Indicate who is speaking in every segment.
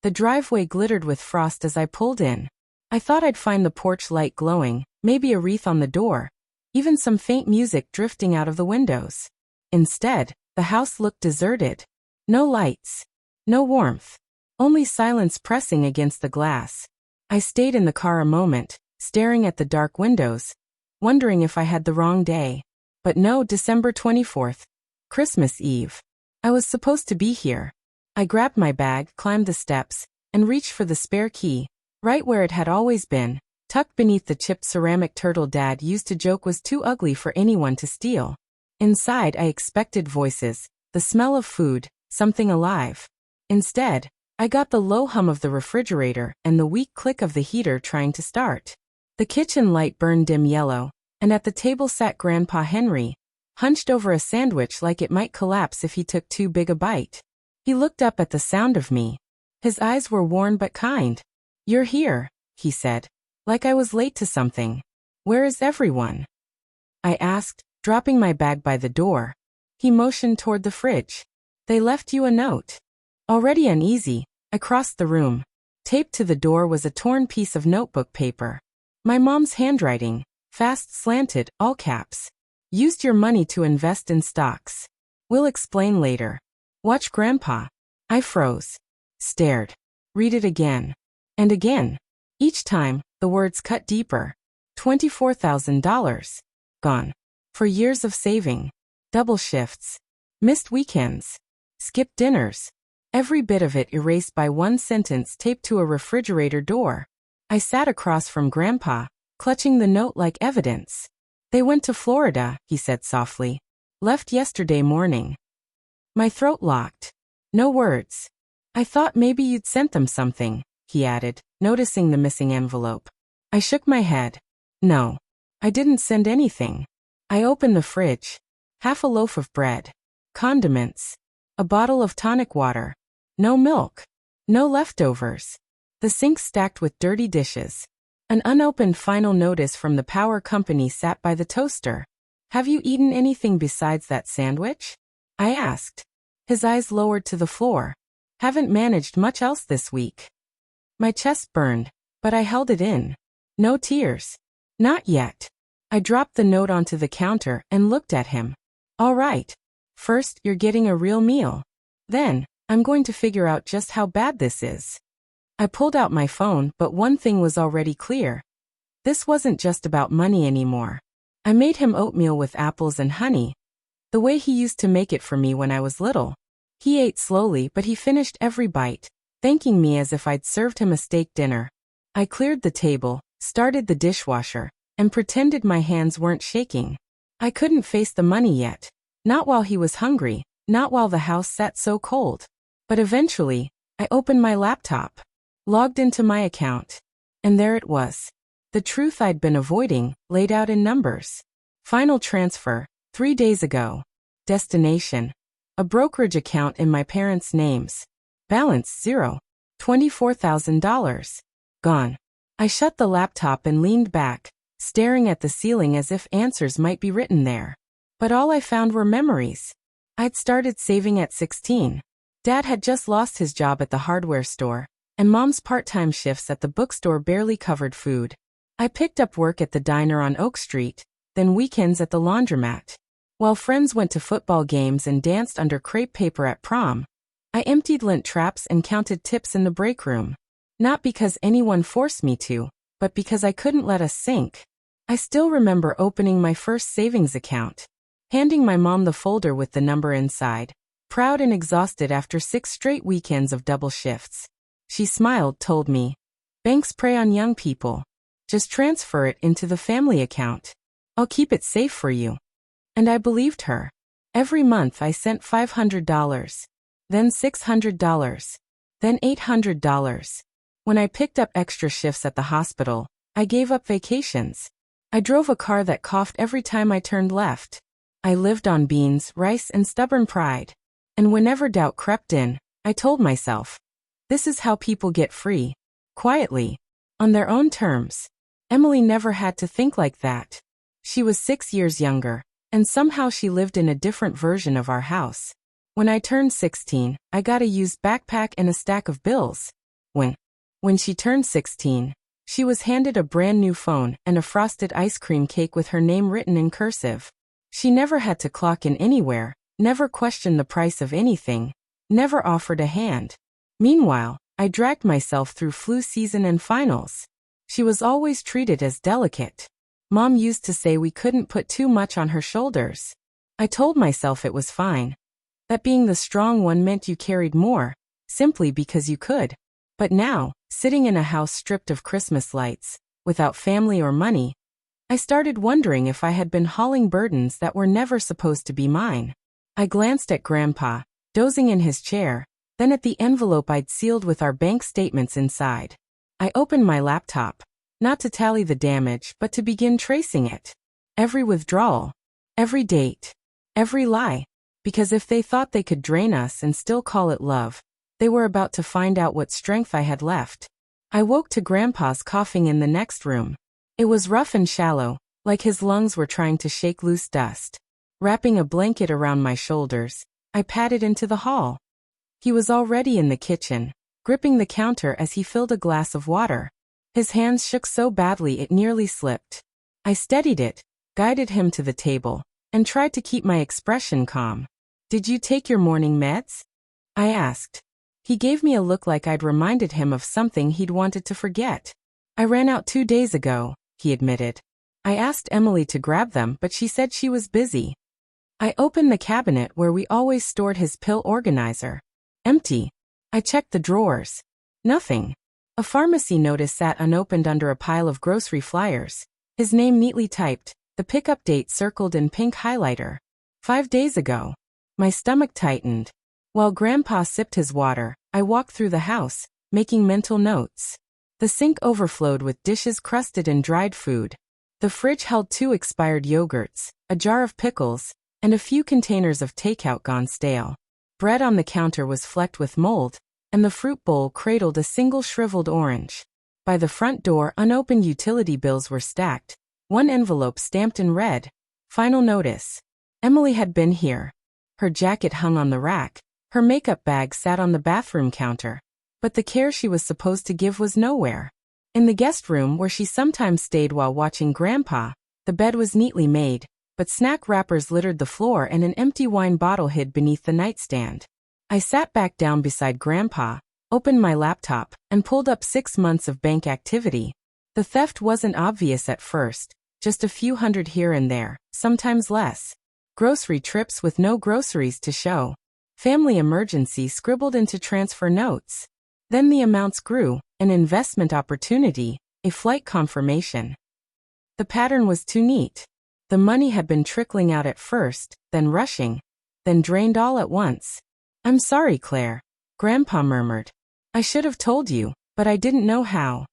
Speaker 1: The driveway glittered with frost as I pulled in. I thought I'd find the porch light glowing, maybe a wreath on the door, even some faint music drifting out of the windows. Instead, the house looked deserted. No lights. No warmth. Only silence pressing against the glass. I stayed in the car a moment, staring at the dark windows, wondering if I had the wrong day. But no, December 24th. Christmas Eve. I was supposed to be here. I grabbed my bag, climbed the steps, and reached for the spare key, right where it had always been, tucked beneath the chipped ceramic turtle Dad used to joke was too ugly for anyone to steal. Inside, I expected voices, the smell of food, something alive. Instead, I got the low hum of the refrigerator and the weak click of the heater trying to start. The kitchen light burned dim yellow, and at the table sat Grandpa Henry, hunched over a sandwich like it might collapse if he took too big a bite. He looked up at the sound of me. His eyes were worn but kind. "You're here," he said, like I was late to something. "Where is everyone?" I asked, dropping my bag by the door. He motioned toward the fridge. "They left you a note." Already uneasy, I crossed the room. Taped to the door was a torn piece of notebook paper. My mom's handwriting, fast slanted, all caps. "Used your money to invest in stocks. We'll explain later. Watch Grandpa." I froze. Stared. Read it again. And again. Each time, the words cut deeper. $24,000. Gone. For years of saving. Double shifts. Missed weekends. Skipped dinners. Every bit of it erased by one sentence taped to a refrigerator door. I sat across from Grandpa, clutching the note like evidence. "They went to Florida," he said softly. "Left yesterday morning." My throat locked. No words. "I thought maybe you'd sent them something," he added, noticing the missing envelope. I shook my head. "No. I didn't send anything." I opened the fridge. Half a loaf of bread. Condiments. A bottle of tonic water. No milk. No leftovers. The sink stacked with dirty dishes. An unopened final notice from the power company sat by the toaster. "Have you eaten anything besides that sandwich?" I asked. His eyes lowered to the floor. "Haven't managed much else this week." My chest burned, but I held it in. No tears. Not yet. I dropped the note onto the counter and looked at him. "All right. First, you're getting a real meal. Then, I'm going to figure out just how bad this is." I pulled out my phone, but one thing was already clear. This wasn't just about money anymore. I made him oatmeal with apples and honey, the way he used to make it for me when I was little. He ate slowly, but he finished every bite, thanking me as if I'd served him a steak dinner. I cleared the table, started the dishwasher, and pretended my hands weren't shaking. I couldn't face the money yet. Not while he was hungry, not while the house sat so cold. But eventually, I opened my laptop, logged into my account, and there it was. The truth I'd been avoiding, laid out in numbers. Final transfer, 3 days ago. Destination: a brokerage account in my parents' names. Balance $0. $24,000. Gone. I shut the laptop and leaned back, staring at the ceiling as if answers might be written there. But all I found were memories. I'd started saving at 16. Dad had just lost his job at the hardware store, and Mom's part-time shifts at the bookstore barely covered food. I picked up work at the diner on Oak Street, then weekends at the laundromat. While friends went to football games and danced under crepe paper at prom, I emptied lint traps and counted tips in the break room. Not because anyone forced me to, but because I couldn't let us sink. I still remember opening my first savings account, handing my mom the folder with the number inside, proud and exhausted after 6 straight weekends of double shifts. She smiled, told me, "Banks prey on young people. Just transfer it into the family account. I'll keep it safe for you." And I believed her. Every month I sent $500, then $600, then $800. When I picked up extra shifts at the hospital, I gave up vacations. I drove a car that coughed every time I turned left. I lived on beans, rice, and stubborn pride. And whenever doubt crept in, I told myself, this is how people get free. Quietly. On their own terms. Emily never had to think like that. She was 6 years younger, and somehow she lived in a different version of our house. When I turned 16, I got a used backpack and a stack of bills. When she turned 16, she was handed a brand new phone and a frosted ice cream cake with her name written in cursive. She never had to clock in anywhere, never questioned the price of anything, never offered a hand. Meanwhile, I dragged myself through flu season and finals. She was always treated as delicate. Mom used to say we couldn't put too much on her shoulders. I told myself it was fine. That being the strong one meant you carried more, simply because you could. But now, sitting in a house stripped of Christmas lights, without family or money, I started wondering if I had been hauling burdens that were never supposed to be mine. I glanced at Grandpa, dozing in his chair, then at the envelope I'd sealed with our bank statements inside. I opened my laptop, not to tally the damage but to begin tracing it. Every withdrawal, every date, every lie. Because if they thought they could drain us and still call it love, they were about to find out what strength I had left. I woke to Grandpa's coughing in the next room. It was rough and shallow, like his lungs were trying to shake loose dust. Wrapping a blanket around my shoulders, I padded into the hall. He was already in the kitchen, gripping the counter as he filled a glass of water. His hands shook so badly it nearly slipped. I steadied it, guided him to the table, and tried to keep my expression calm. "Did you take your morning meds?" I asked. He gave me a look like I'd reminded him of something he'd wanted to forget. "I ran out 2 days ago," he admitted. I asked Emily to grab them, but she said she was busy. I opened the cabinet where we always stored his pill organizer. Empty. I checked the drawers. Nothing. A pharmacy notice sat unopened under a pile of grocery flyers. His name neatly typed, the pickup date circled in pink highlighter. 5 days ago. My stomach tightened. While Grandpa sipped his water, I walked through the house, making mental notes. The sink overflowed with dishes crusted in dried food. The fridge held 2 expired yogurts, a jar of pickles, and a few containers of takeout gone stale. Bread on the counter was flecked with mold, and the fruit bowl cradled a single shriveled orange. By the front door, unopened utility bills were stacked, one envelope stamped in red. Final notice. Emily had been here. Her jacket hung on the rack. Her makeup bag sat on the bathroom counter. But the care she was supposed to give was nowhere. In the guest room where she sometimes stayed while watching Grandpa, the bed was neatly made, but snack wrappers littered the floor and an empty wine bottle hid beneath the nightstand. I sat back down beside Grandpa, opened my laptop, and pulled up 6 months of bank activity. The theft wasn't obvious at first, just a few hundred here and there, sometimes less. Grocery trips with no groceries to show. Family emergency scribbled into transfer notes. Then the amounts grew, an investment opportunity, a flight confirmation. The pattern was too neat. The money had been trickling out at first, then rushing, then drained all at once. "I'm sorry, Claire," Grandpa murmured. "I should have told you, but I didn't know how."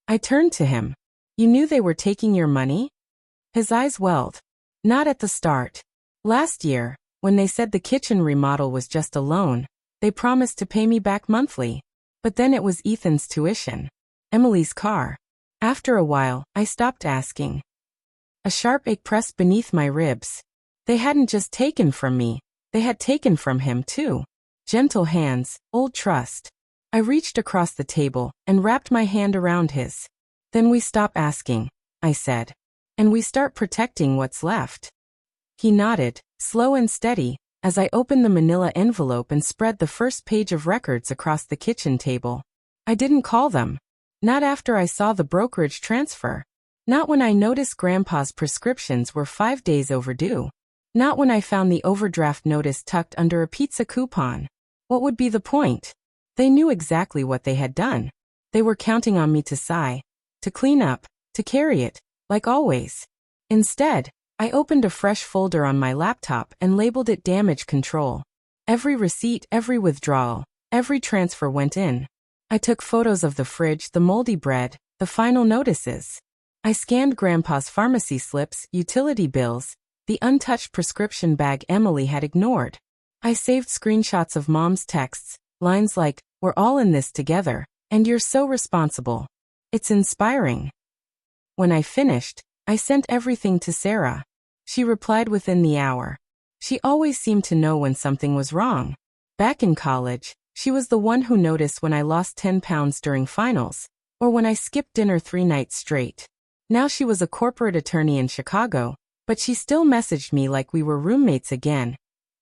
Speaker 1: I turned to him. "You knew they were taking your money?" His eyes welled. "Not at the start. Last year, when they said the kitchen remodel was just a loan, they promised to pay me back monthly. But then it was Ethan's tuition, Emily's car. After a while, I stopped asking. A sharp ache pressed beneath my ribs. They hadn't just taken from me, they had taken from him too. Gentle hands, old trust. I reached across the table and wrapped my hand around his. "Then we stop asking," I said. "And we start protecting what's left." He nodded, slow and steady, as I opened the manila envelope and spread the first page of records across the kitchen table. I didn't call them. Not after I saw the brokerage transfer. Not when I noticed Grandpa's prescriptions were 5 days overdue. Not when I found the overdraft notice tucked under a pizza coupon. What would be the point? They knew exactly what they had done. They were counting on me to sigh, to clean up, to carry it, like always. Instead, I opened a fresh folder on my laptop and labeled it Damage Control. Every receipt, every withdrawal, every transfer went in. I took photos of the fridge, the moldy bread, the final notices. I scanned Grandpa's pharmacy slips, utility bills, the untouched prescription bag Emily had ignored. I saved screenshots of Mom's texts, lines like, "We're all in this together, and you're so responsible." It's inspiring. When I finished, I sent everything to Sarah. She replied within the hour. She always seemed to know when something was wrong. Back in college, She was the one who noticed when I lost 10 pounds during finals, or when I skipped dinner 3 nights straight. Now she was a corporate attorney in Chicago, but she still messaged me like we were roommates again,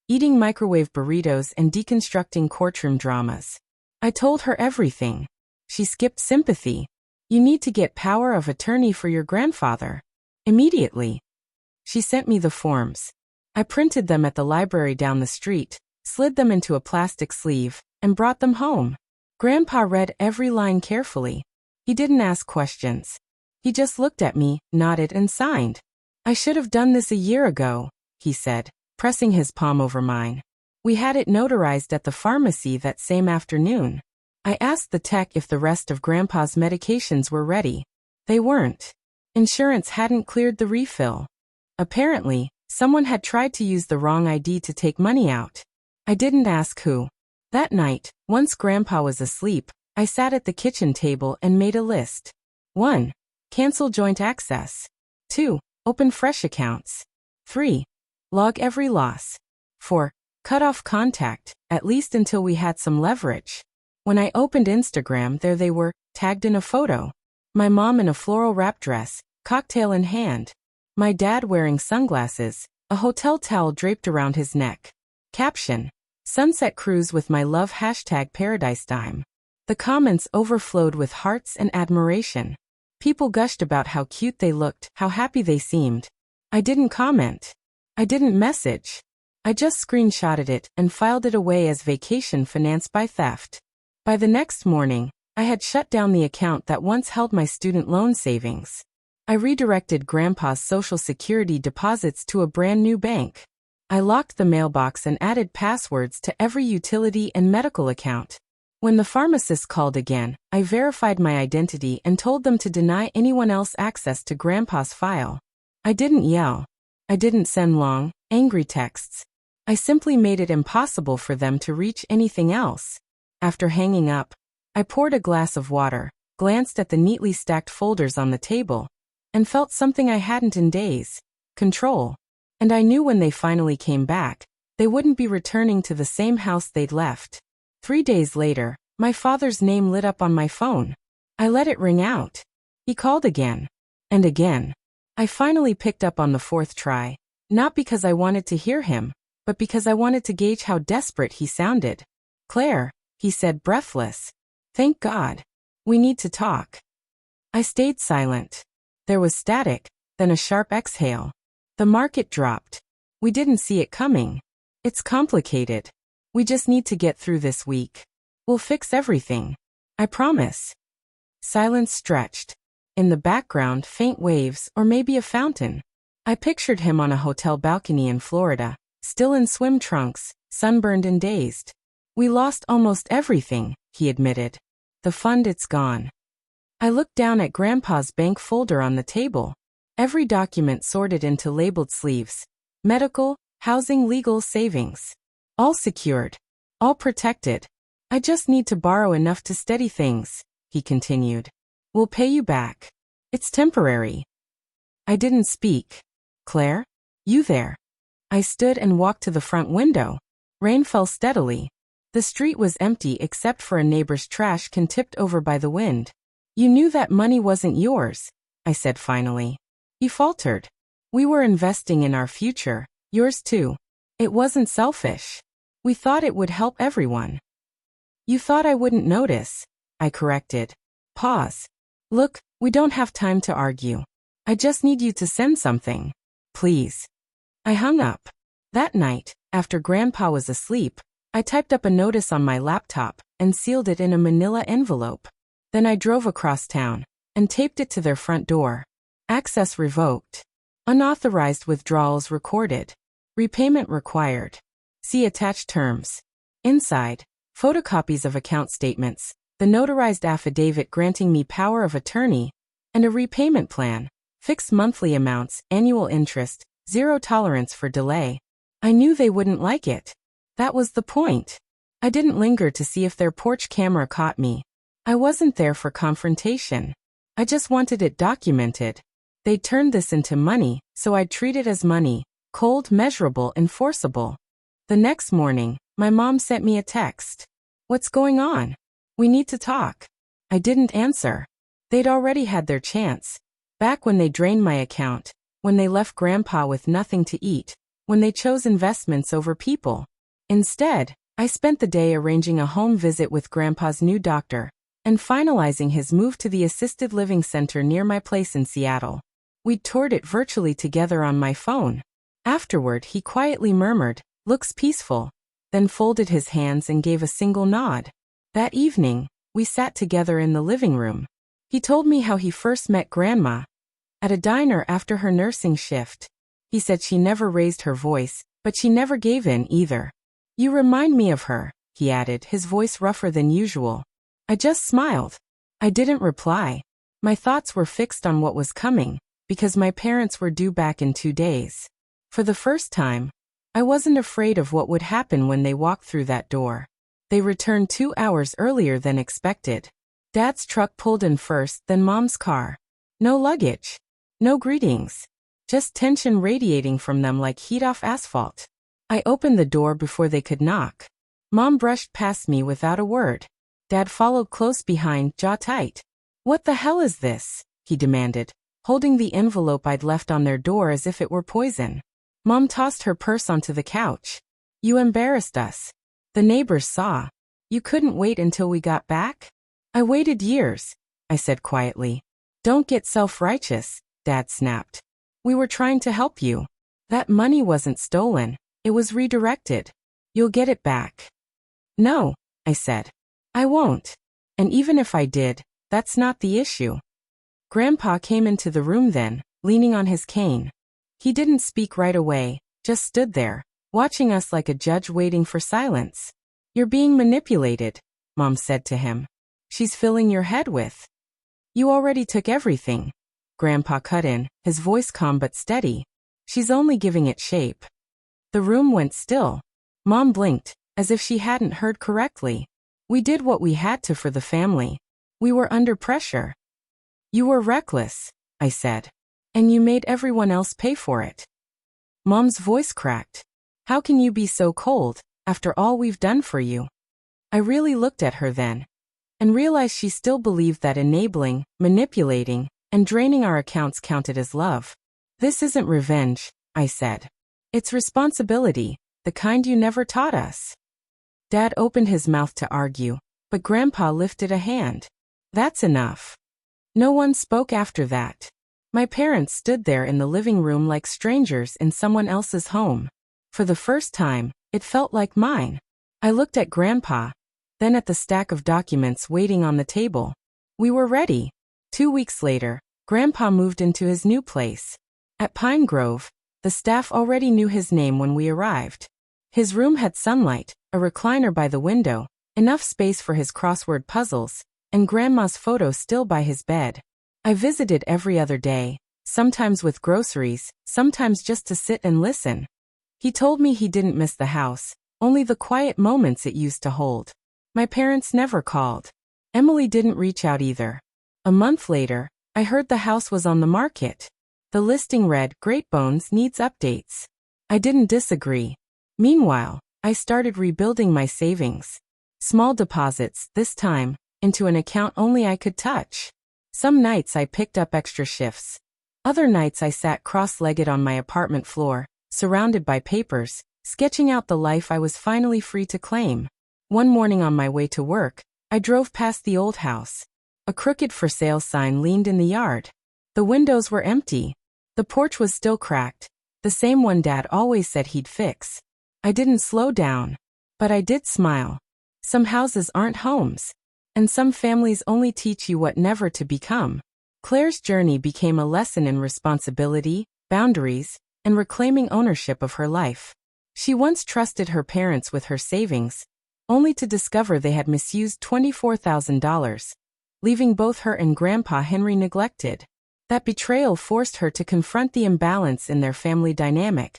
Speaker 1: eating microwave burritos and deconstructing courtroom dramas. I told her everything. She skipped sympathy. You need to get power of attorney for your grandfather. Immediately. She sent me the forms. I printed them at the library down the street, slid them into a plastic sleeve, and brought them home. Grandpa read every line carefully. He didn't ask questions. He just looked at me, nodded, and signed. I should have done this a year ago, he said, pressing his palm over mine. We had it notarized at the pharmacy that same afternoon. I asked the tech if the rest of Grandpa's medications were ready. They weren't. Insurance hadn't cleared the refill. Apparently, someone had tried to use the wrong ID to take money out. I didn't ask who. That night, once Grandpa was asleep, I sat at the kitchen table and made a list. 1. Cancel joint access. 2. Open fresh accounts. 3. Log every loss. 4. Cut off contact, at least until we had some leverage. When I opened Instagram, there they were, tagged in a photo. My mom in a floral wrap dress, cocktail in hand. My dad wearing sunglasses, a hotel towel draped around his neck. Caption: Sunset cruise with my love #ParadiseTime. The comments overflowed with hearts and admiration. People gushed about how cute they looked, how happy they seemed. I didn't comment. I didn't message. I just screenshotted it and filed it away as vacation financed by theft. By the next morning, I had shut down the account that once held my student loan savings. I redirected Grandpa's Social Security deposits to a brand new bank. I locked the mailbox and added passwords to every utility and medical account. When the pharmacist called again, I verified my identity and told them to deny anyone else access to Grandpa's file. I didn't yell. I didn't send long, angry texts. I simply made it impossible for them to reach anything else. After hanging up, I poured a glass of water, glanced at the neatly stacked folders on the table, and felt something I hadn't in days: control. And I knew when they finally came back, they wouldn't be returning to the same house they'd left. 3 days later, my father's name lit up on my phone. I let it ring out. He called again. And again. I finally picked up on the 4th try, not because I wanted to hear him, but because I wanted to gauge how desperate he sounded. "Claire," he said, breathless. "Thank God. We need to talk." I stayed silent. There was static, then a sharp exhale. The market dropped. We didn't see it coming. "It's complicated. We just need to get through this week. We'll fix everything. I promise." Silence stretched. In the background, faint waves, or maybe a fountain. I pictured him on a hotel balcony in Florida, still in swim trunks, sunburned and dazed. "We lost almost everything," he admitted. "The fund, it's gone." I looked down at Grandpa's bank folder on the table. Every document sorted into labeled sleeves. Medical, housing, legal, savings. All secured. All protected. "I just need to borrow enough to steady things," he continued. "We'll pay you back. It's temporary." I didn't speak. "Claire? You there?" I stood and walked to the front window. Rain fell steadily. The street was empty except for a neighbor's trash can tipped over by the wind. "You knew that money wasn't yours," I said finally. He faltered. "We were investing in our future, yours too. It wasn't selfish. We thought it would help everyone." "You thought I wouldn't notice," I corrected. Pause. "Look, we don't have time to argue. I just need you to send something. Please." I hung up. That night, after Grandpa was asleep, I typed up a notice on my laptop and sealed it in a manila envelope. Then I drove across town and taped it to their front door. Access revoked. Unauthorized withdrawals recorded. Repayment required. See attached terms. Inside, photocopies of account statements, the notarized affidavit granting me power of attorney, and a repayment plan. Fixed monthly amounts, annual interest, 0 tolerance for delay. I knew they wouldn't like it. That was the point. I didn't linger to see if their porch camera caught me. I wasn't there for confrontation. I just wanted it documented. They'd turned this into money, so I'd treat it as money, cold, measurable, enforceable. The next morning, my mom sent me a text. "What's going on? We need to talk." I didn't answer. They'd already had their chance. Back when they drained my account, when they left Grandpa with nothing to eat, when they chose investments over people. Instead, I spent the day arranging a home visit with Grandpa's new doctor and finalizing his move to the assisted living center near my place in Seattle. We'd toured it virtually together on my phone. Afterward, he quietly murmured, "Looks peaceful," then folded his hands and gave a single nod. That evening, we sat together in the living room. He told me how he first met Grandma at a diner after her nursing shift. He said she never raised her voice, but she never gave in either. "You remind me of her," he added, his voice rougher than usual. I just smiled. I didn't reply. My thoughts were fixed on what was coming, because my parents were due back in 2 days. For the first time, I wasn't afraid of what would happen when they walked through that door. They returned 2 hours earlier than expected. Dad's truck pulled in first, then Mom's car. No luggage. No greetings. Just tension radiating from them like heat off asphalt. I opened the door before they could knock. Mom brushed past me without a word. Dad followed close behind, jaw tight. "What the hell is this?" he demanded, holding the envelope I'd left on their door as if it were poison. Mom tossed her purse onto the couch. "You embarrassed us. The neighbors saw. You couldn't wait until we got back?" "I waited years," I said quietly. "Don't get self-righteous," Dad snapped. "We were trying to help you. That money wasn't stolen. It was redirected. You'll get it back." "No," I said. "I won't. And even if I did, that's not the issue." Grandpa came into the room then, leaning on his cane. He didn't speak right away, just stood there, watching us like a judge waiting for silence. "You're being manipulated," Mom said to him. "She's filling your head with." "You already took everything," Grandpa cut in, his voice calm but steady. "She's only giving it shape." The room went still. Mom blinked, as if she hadn't heard correctly. "We did what we had to for the family. We were under pressure." "You were reckless," I said. "And you made everyone else pay for it." Mom's voice cracked. "How can you be so cold, after all we've done for you?" I really looked at her then, and realized she still believed that enabling, manipulating, and draining our accounts counted as love. "This isn't revenge," I said. "It's responsibility, the kind you never taught us." Dad opened his mouth to argue, but Grandpa lifted a hand. "That's enough." No one spoke after that. My parents stood there in the living room like strangers in someone else's home. For the first time, it felt like mine. I looked at Grandpa, then at the stack of documents waiting on the table. We were ready. 2 weeks later, Grandpa moved into his new place. At Pine Grove, the staff already knew his name when we arrived. His room had sunlight, a recliner by the window, enough space for his crossword puzzles, and Grandma's photo still by his bed. I visited every other day, sometimes with groceries, sometimes just to sit and listen. He told me he didn't miss the house, only the quiet moments it used to hold. My parents never called. Emily didn't reach out either. A month later, I heard the house was on the market. The listing read, "Great Bones needs updates." I didn't disagree. Meanwhile, I started rebuilding my savings. Small deposits, this time, into an account only I could touch. Some nights I picked up extra shifts. Other nights I sat cross-legged on my apartment floor, surrounded by papers, sketching out the life I was finally free to claim. One morning on my way to work, I drove past the old house. A crooked for sale sign leaned in the yard. The windows were empty. The porch was still cracked, the same one Dad always said he'd fix. I didn't slow down, but I did smile. Some houses aren't homes, and some families only teach you what never to become. Claire's journey became a lesson in responsibility, boundaries, and reclaiming ownership of her life. She once trusted her parents with her savings, only to discover they had misused $24,000, leaving both her and Grandpa Henry neglected. That betrayal forced her to confront the imbalance in their family dynamic,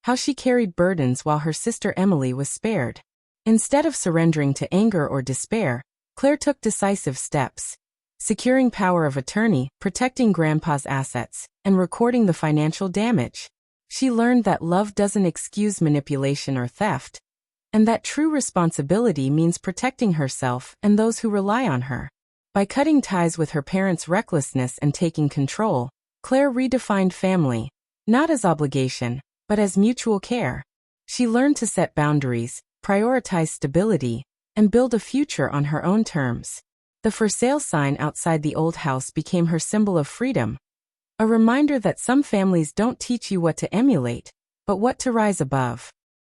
Speaker 1: how she carried burdens while her sister Emily was spared. Instead of surrendering to anger or despair, Claire took decisive steps, securing power of attorney, protecting Grandpa's assets, and recording the financial damage. She learned that love doesn't excuse manipulation or theft, and that true responsibility means protecting herself and those who rely on her. By cutting ties with her parents' recklessness and taking control, Claire redefined family, not as obligation, but as mutual care. She learned to set boundaries, prioritize stability, and build a future on her own terms. The for sale sign outside the old house became her symbol of freedom, a reminder that some families don't teach you what to emulate, but what to rise above.